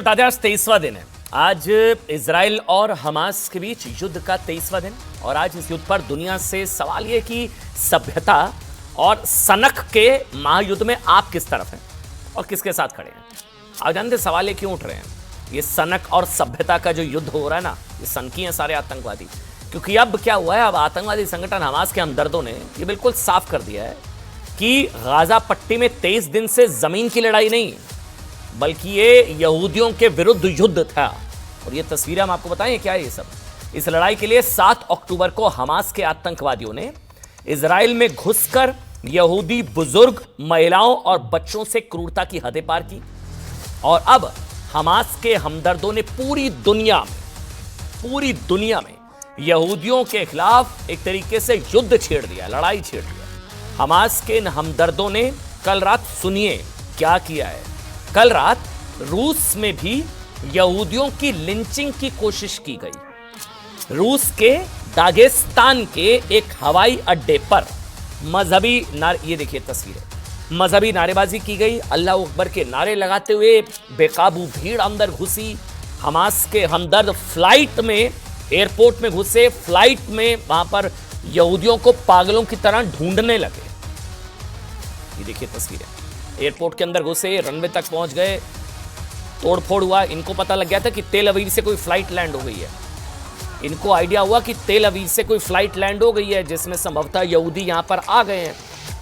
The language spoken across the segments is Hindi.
बता दें, आज 23वां दिन है। आज इजराइल और हमास के बीच युद्ध का 23वां दिन और आज इस युद्ध पर दुनिया से सवाल यह कि सभ्यता और सनक के महायुद्ध में आप किस तरफ हैं और किसके साथ खड़े हैं। आप जानते सवाल ये क्यों उठ रहे हैं? ये सनक और सभ्यता का जो युद्ध हो रहा है ना, ये सनकी हैं सारे आतंकवादी। क्योंकि अब क्या हुआ है, अब आतंकवादी संगठन हमास के हमदर्दों ने ये बिल्कुल साफ कर दिया है कि गाजा पट्टी में 23 दिन से जमीन की लड़ाई नहीं, बल्कि ये यहूदियों के विरुद्ध युद्ध था। और ये तस्वीरें हम आपको बताएं क्या है ये सब। इस लड़ाई के लिए 7 अक्टूबर को हमास के आतंकवादियों ने इजराइल में घुसकर यहूदी बुजुर्ग, महिलाओं और बच्चों से क्रूरता की हदें पार की। और अब हमास के हमदर्दों ने पूरी दुनिया में यहूदियों के खिलाफ एक तरीके से युद्ध छेड़ दिया, लड़ाई छेड़ दिया। हमास के इन हमदर्दों ने कल रात सुनिए क्या किया है। कल रात रूस में भी यहूदियों की लिंचिंग की कोशिश की गई। रूस के दागेस्तान के एक हवाई अड्डे पर ये देखिए तस्वीरें, मजहबी नारेबाजी की गई। अल्लाह अकबर के नारे लगाते हुए बेकाबू भीड़ अंदर घुसी। हमास के हमदर्द फ्लाइट में, एयरपोर्ट में घुसे, फ्लाइट में वहां पर यहूदियों को पागलों की तरह ढूंढने लगे। ये देखिए तस्वीरें, एयरपोर्ट के अंदर घुसे, रनवे तक पहुंच गए, तोड़फोड़ हुआ। इनको पता लग गया था कि तेल अवीव से कोई फ्लाइट लैंड हो गई है। इनको आइडिया हुआ कि तेल अवीव से कोई फ्लाइट लैंड हो गई है जिसमें संभवतः यहूदी यहां पर आ गए हैं।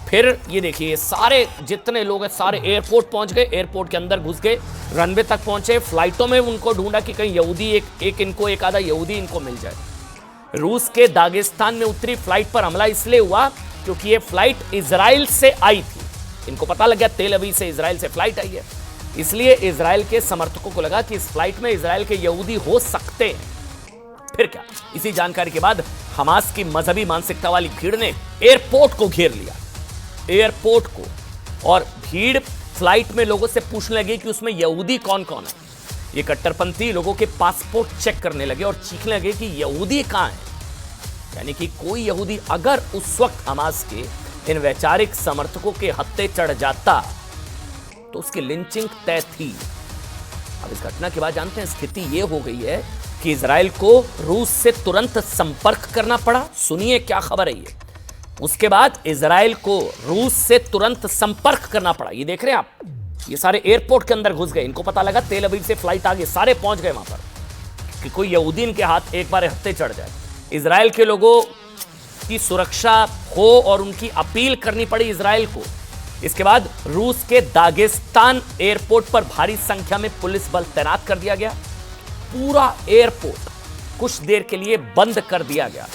फिर ये देखिए सारे जितने लोग हैं सारे एयरपोर्ट पहुंच गए, एयरपोर्ट के अंदर घुस गए, रनवे तक पहुंचे, फ्लाइटों में उनको ढूंढा कि कहीं यहूदी एक आधा यहूदी इनको मिल जाए। रूस के दागिस्तान में उतरी फ्लाइट पर हमला इसलिए हुआ क्योंकि ये फ्लाइट इजराइल से आई थी। इनको पता लग गया तेल अवीव से इजराइल से फ्लाइट आई है, इसलिए इजराइल के समर्थकों को लगा कि इस फ्लाइट में इजराइल के यहूदी हो सकते हैं। फिर क्या, इसी जानकारी के बाद हमास की मजहबी मानसिकता वाली भीड़ ने एयरपोर्ट को घेर लिया, एयरपोर्ट को। और भीड़ फ्लाइट में लोगों से पूछने लगी कि उसमें यहूदी कौन कौन है। ये कट्टरपंथी लोगों के पासपोर्ट चेक करने लगे और चीखने लगे कि यहूदी कहां है। यानी कि कोई यहूदी अगर उस वक्त हमास के इन वैचारिक समर्थकों के हत्थे चढ़ जाता तो उसकी लिंचिंग तय थी। अब इस घटना के बाद जानते हैं स्थिति यह हो गई है कि इजराइल को रूस से तुरंत संपर्क करना पड़ा। सुनिए क्या खबर है ये। उसके बाद इजराइल को रूस से तुरंत संपर्क करना पड़ा। ये देख रहे हैं आप, ये सारे एयरपोर्ट के अंदर घुस गए। इनको पता लगा तेल अवीव से फ्लाइट आ गई, सारे पहुंच गए वहां पर कि कोई यहूदी इनके हाथ एक बार हत्थे चढ़ जाए। इजराइल के लोगों की सुरक्षा हो और उनकी अपील करनी पड़ी इजराइल को। इसके बाद रूस के दागिस्तान एयरपोर्ट पर भारी संख्या में पुलिस बल तैनात कर दिया गया। पूरा एयरपोर्ट कुछ देर के लिए बंद कर दिया गया।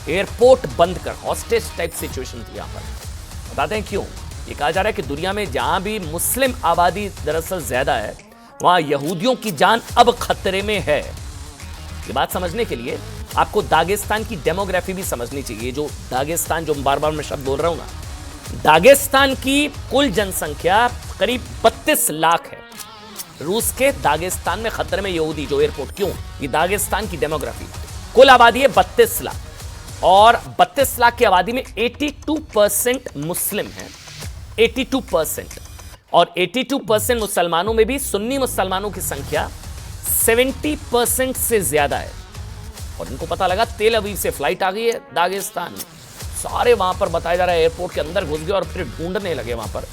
एयरपोर्ट बंद कर, हॉस्टेज टाइप सिचुएशन थी यहां पर। बताते हैं क्यों। ये कहा जा रहा है कि दुनिया में जहां भी मुस्लिम आबादी दरअसल ज्यादा है, वहां यहूदियों की जान अब खतरे में है। ये बात समझने के लिए आपको दागिस्तान की डेमोग्राफी भी समझनी चाहिए। जो दागिस्तान, जो बार बार मैं शब्द बोल रहा हूं ना, दागिस्तान की कुल जनसंख्या करीब 32 लाख है। रूस के दागिस्तान में खतरे में यहूदी जो एयरपोर्ट, क्यों? ये दागिस्तान की डेमोग्राफी, कुल आबादी है 32 लाख और 32 लाख की आबादी में 82% मुस्लिम है, 82%। और 82% मुसलमानों में भी सुन्नी मुसलमानों की संख्या 70% से ज्यादा है। और इनको पता लगा तेल अवीव से फ्लाइट आ गई है दागिस्तान में, सारे वहां पर बताया जा रहा है एयरपोर्ट के अंदर घुस गए और फिर ढूंढने लगे वहां पर।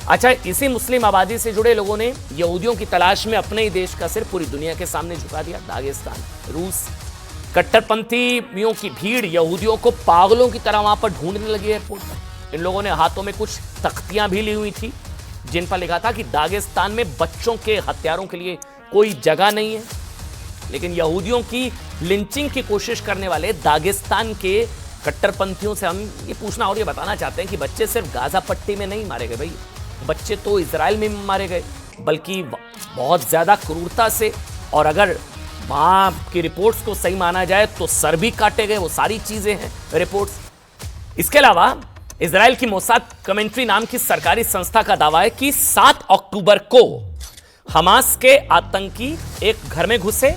अच्छा, इसी मुस्लिम आबादी से जुड़े लोगों ने यहूदियों की तलाश में अपने ही देश का सिर पूरी दुनिया के सामने झुका दिया। दागिस्तान, रूस, कट्टरपंथियों की भीड़ यहूदियों को पागलों की तरह वहां पर ढूंढने लगी एयरपोर्ट पर। इन लोगों ने हाथों में कुछ तख्तियां भी ली हुई थी जिन पर लिखा था कि दागिस्तान में बच्चों के हत्यारों के लिए कोई जगह नहीं है। लेकिन यहूदियों की लिंचिंग की कोशिश करने वाले दागिस्तान के कट्टरपंथियों से हम ये पूछना और ये बताना चाहते हैं कि बच्चे सिर्फ गाजा पट्टी में नहीं मारे गए भाई, बच्चे तो इजराइल में मारे गए, बल्कि बहुत ज्यादा क्रूरता से। और अगर वहां की रिपोर्ट्स को सही माना जाए तो सर भी काटे गए। वो सारी चीजें हैं रिपोर्ट्स। इसके अलावा इजराइल की मोसाद कमेंट्री नाम की सरकारी संस्था का दावा है कि 7 अक्टूबर को हमास के आतंकी एक घर में घुसे,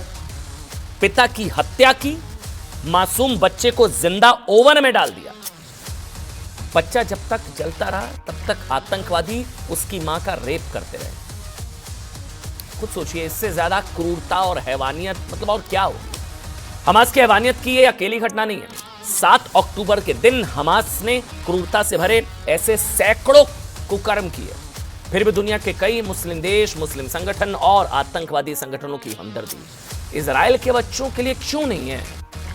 पिता की हत्या की, मासूम बच्चे को जिंदा ओवन में डाल दिया। बच्चा जब तक जलता रहा तब तक आतंकवादी उसकी मां का रेप करते रहे। खुद सोचिए, इससे ज्यादा क्रूरता और हैवानियत मतलब और क्या होगी। हमास की हैवानियत की ये अकेली घटना नहीं है। 7 अक्टूबर के दिन हमास ने क्रूरता से भरे ऐसे सैकड़ों कुकर्म किए, फिर भी दुनिया के कई मुस्लिम देश, मुस्लिम संगठन और आतंकवादी संगठनों की हमदर्दी इजराइल के बच्चों के लिए क्यों नहीं है?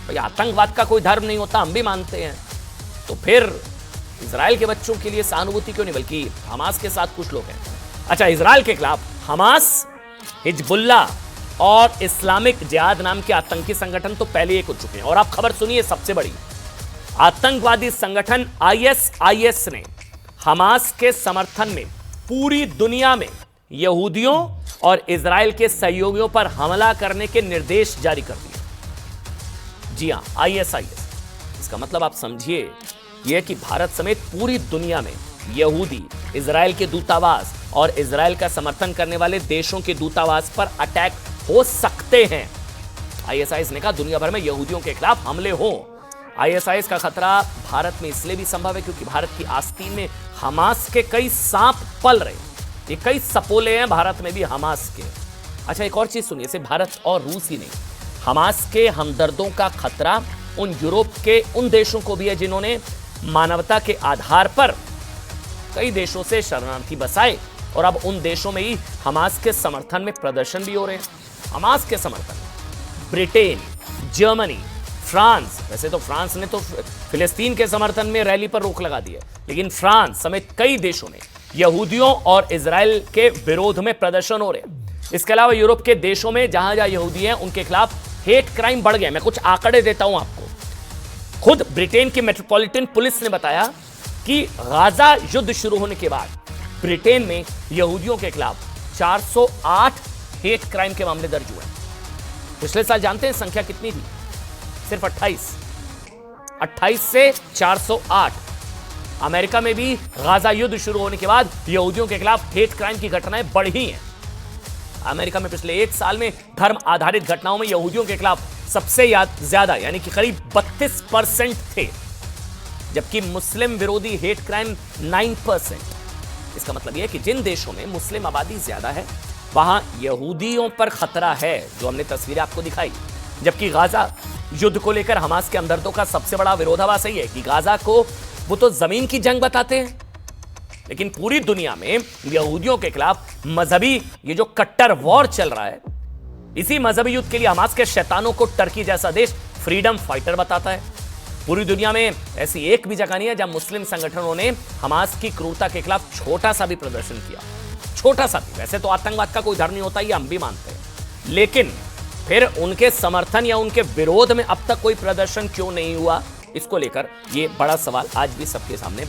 भाई आतंकवाद का कोई धर्म नहीं होता, हम भी मानते हैं, तो फिर इजराइल के बच्चों के लिए सहानुभूति क्यों नहीं? बल्कि हमास के साथ कुछ लोग हैं। अच्छा, इजराइल के खिलाफ हमास, हिजबुल्ला और इस्लामिक जिहाद नाम के आतंकी संगठन तो पहले ही कुछ चुके हैं। और आप खबर सुनिए, सबसे बड़ी आतंकवादी संगठन आईएसआईएस ने हमास के समर्थन में पूरी दुनिया में यहूदियों और इजराइल के सहयोगियों पर हमला करने के निर्देश जारी कर दिए। जी हां, आईएसआईएस, इसका मतलब आप समझिए यह कि भारत समेत पूरी दुनिया में यहूदी, इजराइल के दूतावास और इजराइल का समर्थन करने वाले देशों के दूतावास पर अटैक हो सकते हैं। आईएसआईएस ने कहा दुनिया भर में यहूदियों के खिलाफ हमले हो। आईएसआईएस का खतरा भारत में इसलिए भी संभव है क्योंकि भारत की आस्तीन में हमास के कई सांप पल रहे, ये कई सपोले हैं भारत में भी हमास के। अच्छा, एक और चीज सुनिए, सिर्फ भारत और रूस ही नहीं, हमास के हमदर्दों का खतरा उन यूरोप के उन देशों को भी है जिन्होंने मानवता के आधार पर कई देशों से शरणार्थी बसाए और अब उन देशों में ही हमास के समर्थन में प्रदर्शन भी हो रहे हैं। हमास के समर्थन में ब्रिटेन, जर्मनी, फ्रांस, वैसे तो फ्रांस ने तो फिलिस्तीन के समर्थन में रैली पर रोक लगा दी है, लेकिन फ्रांस समेत कई देशों में यहूदियों और इजराइल के विरोध में प्रदर्शन हो रहे हैं। इसके अलावा यूरोप के देशों में जहां जहां यहूदी हैं उनके खिलाफ हेट क्राइम बढ़ गए। मैं कुछ आंकड़े देता हूं आपको। खुद ब्रिटेन की मेट्रोपॉलिटन पुलिस ने बताया कि गाजा युद्ध शुरू होने के बाद ब्रिटेन में यहूदियों के खिलाफ 408 हेट क्राइम के मामले दर्ज हुए। पिछले साल जानते हैं संख्या कितनी थी? सिर्फ 28 से 408। अमेरिका में भी गाजा युद्ध शुरू होने के बाद यहूदियों के खिलाफ हेट क्राइम की घटनाएं बढ़ी हैं। अमेरिका में पिछले 1 साल में धर्म आधारित घटनाओं में यहूदियों के खिलाफ सबसे ज्यादा यानी कि करीब 32% थे, जबकि मुस्लिम विरोधी हेट क्राइम 9%। इसका मतलब यह है कि जिन देशों में मुस्लिम आबादी ज्यादा है वहां यहूदियों पर खतरा है, जो हमने तस्वीरें आपको दिखाई। जबकि गाजा युद्ध को लेकर हमास के हमदर्दों का सबसे बड़ा विरोधाभास यही है कि गाजा को वो तो जमीन की जंग बताते हैं, लेकिन पूरी दुनिया में यहूदियों के खिलाफ मजहबी ये जो कट्टर वॉर चल रहा है, इसी मजहबी युद्ध के लिए हमास के शैतानों को टर्की जैसा देश फ्रीडम फाइटर बताता है। पूरी दुनिया में ऐसी एक भी जगह नहीं है जहां मुस्लिम संगठनों ने हमास की क्रूरता के खिलाफ छोटा सा भी प्रदर्शन किया, छोटा सा भी। वैसे तो आतंकवाद का कोई धर्म नहीं होता, ये हम भी मानते हैं, लेकिन फिर उनके समर्थन या उनके विरोध में अब तक कोई प्रदर्शन क्यों नहीं हुआ, इसको लेकर ये बड़ा सवाल आज भी सबके सामने